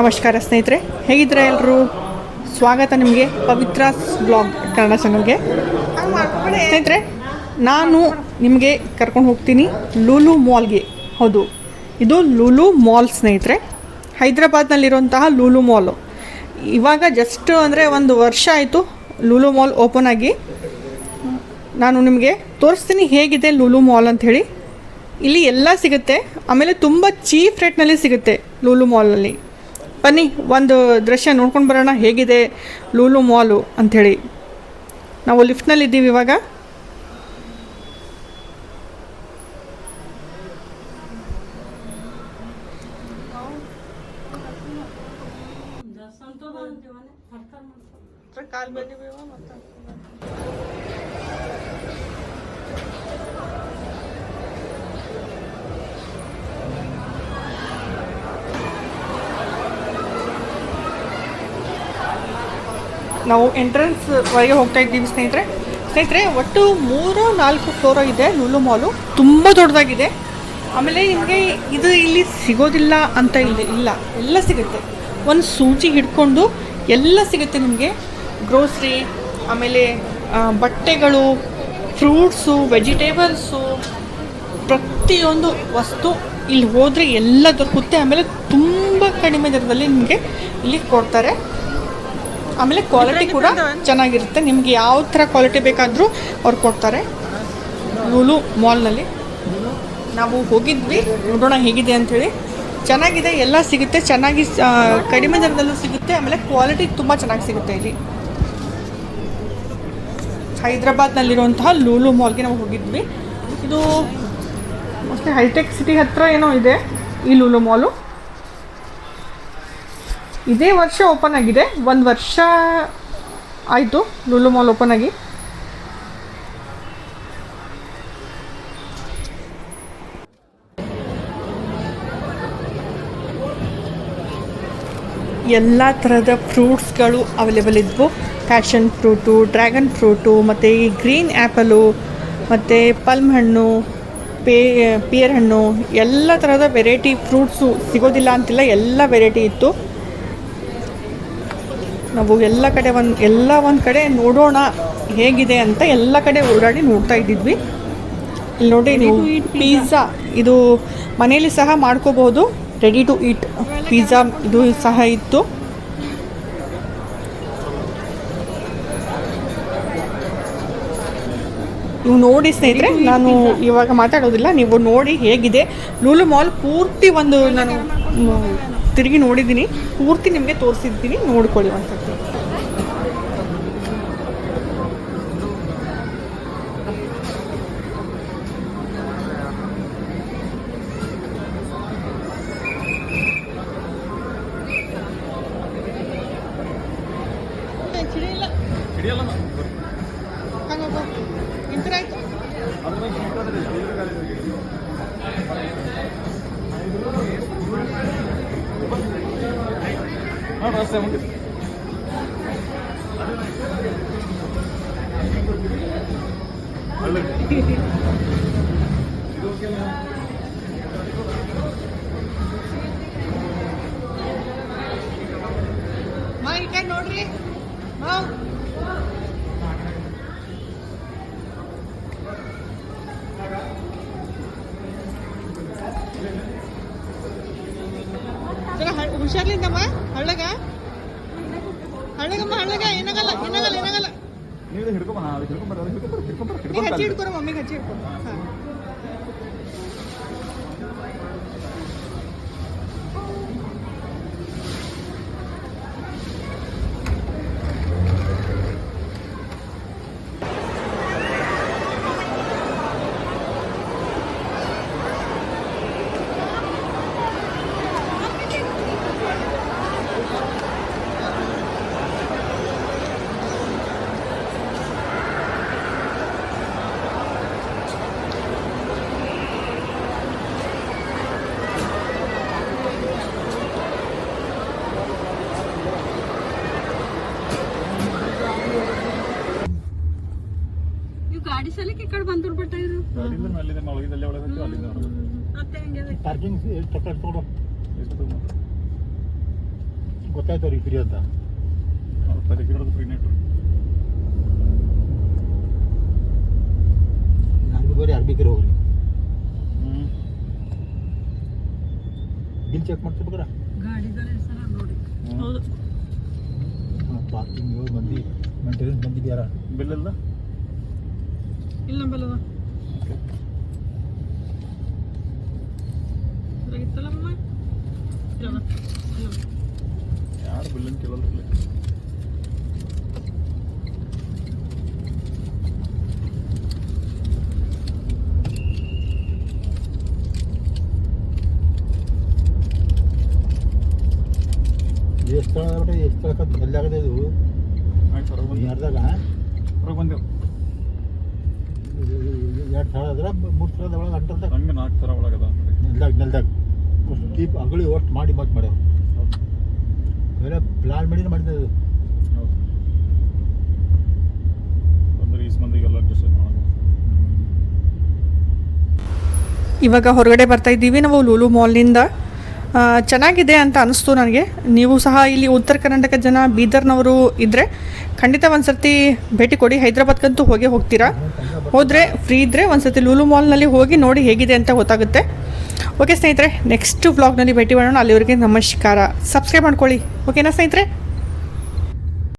ನಮಸ್ಕಾರ ಸ್ನೇಹಿತರೆ, ಹೇಗಿದ್ದೀರಾ ಎಲ್ಲರೂ? ಸ್ವಾಗತ ನಿಮಗೆ ಪವಿತ್ರ ಬ್ಲಾಗ್ ಕನ್ನಡ ಚಾನಲ್ಗೆ. ಸ್ನೇಹಿತರೆ, ನಾನು ನಿಮಗೆ ಕರ್ಕೊಂಡು ಹೋಗ್ತೀನಿ ಲೂಲು ಮಾಲ್ಗೆ. ಹೌದು, ಇದು ಲೂಲು ಮಾಲ್ ಸ್ನೇಹಿತರೆ, ಹೈದರಾಬಾದ್ನಲ್ಲಿರುವಂತಹ ಲೂಲು ಮಾಲು. ಇವಾಗ ಜಸ್ಟ್ ಅಂದರೆ 1 ವರ್ಷ ಆಯಿತು ಲೂಲು ಮಾಲ್ ಓಪನ್ ಆಗಿ. ನಾನು ನಿಮಗೆ ತೋರಿಸ್ತೀನಿ ಹೇಗಿದೆ ಲೂಲು ಮಾಲ್ ಅಂಥೇಳಿ. ಇಲ್ಲಿ ಎಲ್ಲ ಸಿಗುತ್ತೆ, ಆಮೇಲೆ ತುಂಬ ಚೀಪ್ ರೇಟ್ನಲ್ಲಿ ಸಿಗುತ್ತೆ ಲೂಲು ಮಾಲಲ್ಲಿ. ಬನ್ನಿ ಒಂದು ದೃಶ್ಯ ನೋಡ್ಕೊಂಡು ಬರೋಣ ಹೇಗಿದೆ ಲೂಲು ಮಾಲು ಅಂಥೇಳಿ. ನಾವು ಲಿಫ್ಟ್ನಲ್ಲಿದ್ದೀವಿ ಇವಾಗ. ನಾವು ಎಂಟ್ರೆನ್ಸ್ ಒಳಗೆ ಹೋಗ್ತಾ ಇದ್ದೀವಿ ಸ್ನೇಹಿತರೆ. ಒಟ್ಟು 3-4 ಫ್ಲೋರ್ ಇದೆ ಲೂಲು ಮಾಲು. ತುಂಬ ದೊಡ್ಡದಾಗಿದೆ. ಆಮೇಲೆ ನಿಮಗೆ ಇದು ಇಲ್ಲಿ ಸಿಗೋದಿಲ್ಲ ಅಂತ ಇಲ್ಲ, ಎಲ್ಲ ಸಿಗುತ್ತೆ. ಒಂದು ಸೂಜಿ ಹಿಡ್ಕೊಂಡು ಎಲ್ಲ ಸಿಗುತ್ತೆ ನಿಮಗೆ. ಗ್ರೋಸ್ರಿ, ಆಮೇಲೆ ಬಟ್ಟೆಗಳು, ಫ್ರೂಟ್ಸು, ವೆಜಿಟೇಬಲ್ಸು, ಪ್ರತಿಯೊಂದು ವಸ್ತು ಇಲ್ಲಿ ಹೋದರೆ ಎಲ್ಲ ದೊರಕುತ್ತೆ. ಆಮೇಲೆ ತುಂಬ ಕಡಿಮೆ ದರದಲ್ಲಿ ನಿಮಗೆ ಇಲ್ಲಿ ಕೊಡ್ತಾರೆ. ಆಮೇಲೆ ಕ್ವಾಲಿಟಿ ಕೂಡ ಚೆನ್ನಾಗಿರುತ್ತೆ. ನಿಮಗೆ ಯಾವ ಥರ ಕ್ವಾಲಿಟಿ ಬೇಕಾದರೂ ಅವ್ರು ಕೊಡ್ತಾರೆ ಲೂಲು ಮಾಲ್ನಲ್ಲಿ. ನಾವು ಹೋಗಿದ್ವಿ, ನೋಡೋಣ ಹೇಗಿದೆ ಅಂಥೇಳಿ. ಚೆನ್ನಾಗಿದೆ, ಎಲ್ಲ ಸಿಗುತ್ತೆ ಚೆನ್ನಾಗಿ, ಕಡಿಮೆ ದರದಲ್ಲೂ ಸಿಗುತ್ತೆ. ಆಮೇಲೆ ಕ್ವಾಲಿಟಿ ತುಂಬ ಚೆನ್ನಾಗಿ ಸಿಗುತ್ತೆ ಇಲ್ಲಿ. ಹೈದರಾಬಾದ್ನಲ್ಲಿರುವಂತಹ ಲೂಲು ಮಾಲ್ಗೆ ನಾವು ಹೋಗಿದ್ವಿ. ಇದು ಮೋಸ್ಟ್ಲಿ ಹೈಟೆಕ್ ಸಿಟಿ ಹತ್ತಿರ ಏನೋ ಇದೆ ಈ ಲೂಲು ಮಾಲು. ಇದೇ ವರ್ಷ ಓಪನ್ ಆಗಿದೆ, 1 ವರ್ಷ ಆಯಿತು ಲೂಲು ಮಾಲ್ ಓಪನ್ ಆಗಿ. ಎಲ್ಲ ಥರದ ಫ್ರೂಟ್ಸ್ಗಳು ಅವೈಲೇಬಲ್ ಇದ್ವು. ಪ್ಯಾಷನ್ ಫ್ರೂಟು, ಡ್ರ್ಯಾಗನ್ ಫ್ರೂಟು, ಮತ್ತು ಈ ಗ್ರೀನ್ ಆ್ಯಪಲು, ಮತ್ತು ಪಲ್ಮ್ ಹಣ್ಣು, ಪೇರ್ ಹಣ್ಣು, ಎಲ್ಲ ಥರದ ವೆರೈಟಿ ಫ್ರೂಟ್ಸು ಸಿಗೋದಿಲ್ಲ ಅಂತಿಲ್ಲ, ಎಲ್ಲ ವೆರೈಟಿ ಇತ್ತು. ನಾವು ಎಲ್ಲ ಒಂದು ಕಡೆ ನೋಡೋಣ ಹೇಗಿದೆ ಅಂತ ಎಲ್ಲ ಕಡೆ ಓಡಾಡಿ ನೋಡ್ತಾ ಇದ್ದಿದ್ವಿ. ಇಲ್ಲಿ ನೋಡಿ ನೀವು, ಪಿಜ್ಜಾ ಇದು ಮನೆಯಲ್ಲಿ ಸಹ ಮಾಡ್ಕೋಬೋದು. ರೆಡಿ ಟು ಈಟ್ ಪಿಜ್ಜಾ ಇದು ಸಹ ಇತ್ತು. ನೀವು ನೋಡಿ ಸ್ನೇಹಿತರೆ, ನಾನು ಇವಾಗ ಮಾತಾಡೋದಿಲ್ಲ, ನೀವು ನೋಡಿ ಹೇಗಿದೆ ಲೂಲು ಮಾಲ್ ಪೂರ್ತಿ. ನಾನು ತಿರುಗಿ ನೋಡಿದ್ದೀನಿ, ಪೂರ್ತಿ ನಿಮಗೆ ತೋರಿಸಿದ್ದೀನಿ, ನೋಡ್ಕೊಳ್ಳಿ ಒಂದ್ಸತಿ. ಹುಷಾರ್ಲಿಂದಮ್ಮ ಹಳ್ಳಗ ಹಳ್ಳಗಮ್ಮ ಹಳ್ಳಗ ಏನಾಗಲ್ಲ ಏನಾಗಲ್ಲ ಏನಾಗಲ್ಲ ಈಗ ಹಚ್ಚಿ ಹಿಡ್ಕೊರ ಮಮ್ಮಿಗೆ ಹಚ್ಚಿ ಹಿಡ್ಕೊ ಹಾಂ ಗಾಡಿ ಸಲಕ್ಕೆ ಈ ಕಡೆ ಬಂದ್ರು ಬಿಟ್ಟ ಇರು ಮತ್ತೆ ಹೆಂಗೆ ಪಾರ್ಕಿಂಗ್ ತಗೊಂಡು ಗೊತ್ತಾಯ್ತು ಅವ್ರಿಗೆ ಫ್ರೀ ಅಂತ ಯಾರಿಗೂ ಬರೀ ಅರ್ಬಿಕರ್ ಹೋಗ್ರಿ ಬಿಲ್ ಚೆಕ್ ಮಾಡ್ತಿರ್ಬೇಕಾರ ಗಾಡಿಗಳ ಹೆಸರು ನೋಡಿ ಹೌದು ಪಾರ್ಕಿಂಗ್ 7 ಮಂದಿ ಮೇಂಟೆನೆನ್ಸ್ ಬಂದಿದ್ಯಾರ ಬಿಲ್ ಇಲ್ಲ ಇಲ್ಲ ನಂಬಲ್ಲದ ಇತ್ತಲ್ಲಮ್ಮ ಯಾರು ಬಿಲ್ಲನ್ನು ಕೇಳಲ್ಲ ಎಷ್ಟು ಸ್ಥಳಕ್ಕೆ ಬದಲಾಗದೆ ಇದು ಆಯ್ತು ಹೊರಗೆ ಯಾರ್ದಾಗ ಬಂದೆವು 2 ಸ್ಥಳ ಅದ್ರ 3 ಸ್ಥಳದ ಒಳಗೆ ಅಂಟರ್ದಾಗ ಹಂಗೆ 4 ಥರ ಒಳಗದ ನೆಲ್ದಾಗ ಅಷ್ಟು ಡೀಪ್ ಅಗಳಿ ಅಷ್ಟು ಮಾಡಿ ಮತ್ತೆ ಮಾಡ್ಯಾವ ಬೇರೆ ಪ್ಲಾನ್ ಮಾಡಿ ಮಾಡಿದ್ದು ಹೌದು ಅಂದ್ರೆ ಈ ಮಂದಿಗೆಲ್ಲ ಡಿಸೈಡ್ ಮಾಡೋದು ಇವಾಗ ಹೊರಗಡೆ ಬರ್ತಾ ಇದ್ದೀವಿ ನಾವು ಲೂಲು ಮಾಲ್ನಿಂದ ಚೆನ್ನಾಗಿದೆ ಅಂತ ಅನಿಸ್ತು ನನಗೆ ನೀವು ಸಹ ಇಲ್ಲಿ ಉತ್ತರ ಕರ್ನಾಟಕ ಜನ ಬೀದರ್ನವರು ಇದ್ದರೆ ಖಂಡಿತ ಒಂದು ಸರ್ತಿ ಭೇಟಿ ಕೊಡಿ ಹೈದ್ರಾಬಾದ್ಗಂತೂ ಹೋಗ್ತೀರಾ ಹೋದರೆ ಫ್ರೀ ಇದ್ದರೆ ಒಂದು ಸರ್ತಿ ಲೂಲು ಮಾಲ್ನಲ್ಲಿ ಹೋಗಿ ನೋಡಿ ಹೇಗಿದೆ ಅಂತ ಗೊತ್ತಾಗುತ್ತೆ ಓಕೆ ಸ್ನೇಹಿತರೆ ನೆಕ್ಸ್ಟ್ ವ್ಲಾಗ್ನಲ್ಲಿ ಭೇಟಿ ಮಾಡೋಣ ಅಲ್ಲಿವರೆಗೆ ನಮಸ್ಕಾರ ಸಬ್ಸ್ಕ್ರೈಬ್ ಮಾಡ್ಕೊಳ್ಳಿ ಓಕೆನಾ ಸ್ನೇಹಿತರೆ